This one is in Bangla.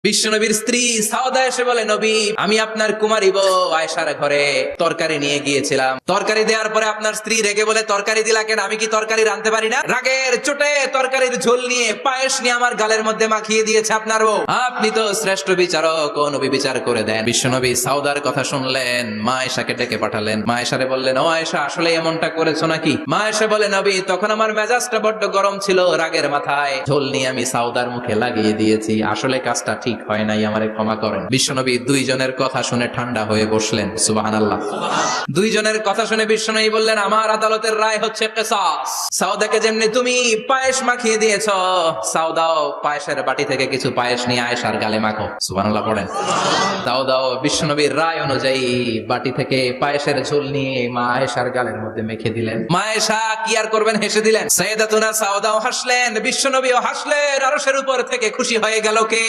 বিশ্বনবীর স্ত্রী সাউদা এসে বলে, নবী, আমি আপনার কুমারী বউ আয়েশার ঘরে তরকারি নিয়ে গিয়েছিলাম। তরকারি দেওয়ার পরে আপনার স্ত্রী রেগে বলে, তরকারি দিলা কেন? আমি কি তরকারি রাঁধতে পারি না? রাগের চোটে তরকারির ঝোল নিয়ে পায়েস নিয়ে আমার গালের মধ্যে মাখিয়ে দিয়েছে আপনার বউ। আপনি তো শ্রেষ্ঠ বিচারক, ও নবী বিচার করে দেন। বিশ্বনবী সাউদার কথা শুনলেন, মা আয়েশাকে ডেকে পাঠালেন। মা আয়েশারে বললেন, ও আয়েশা, আসলে এমনটা করেছো নাকি? মা আয়েশা বলে, নবী, তখন আমার মেজাজটা বড্ড গরম ছিল, রাগের মাথায় ঝোল নিয়ে আমি সাউদার মুখে লাগিয়ে দিয়েছি। আসলে কাজটা ঠিক হয় নাই, আমারে ক্ষমা করেন। বিশ্বনবী দুইজনের কথা শুনে ঠান্ডা হয়ে বসলেন। সুবহানাল্লাহ। দুইজনের কথা শুনে বিশ্বনবী বললেন, আমার আদালতের রায় হচ্ছে কিসাস। সাউদাকে যেমনি তুমি পায়েস মাখিয়ে দিয়েছো, সাউদাও পায়েসের বাটি থেকে কিছু পায়েস নিয়ে আয়েশার গালে মাখো। সুবহানাল্লাহ পড়েন। সাউদাও বিশ্বনবীর রায় অনুযায়ী বাটি থেকে পায়েসের ঝোল নিয়ে মা আয়েশার গালের মধ্যে মেখে দিলেন। মা আয়েশা কি আর করবেন, হেসে দিলেন। সাইয়েদাতুনা সাউদাও হাসলেন, বিশ্বনবীও হাসলেন। আরশের উপর থেকে খুশি হয়ে গেল কে?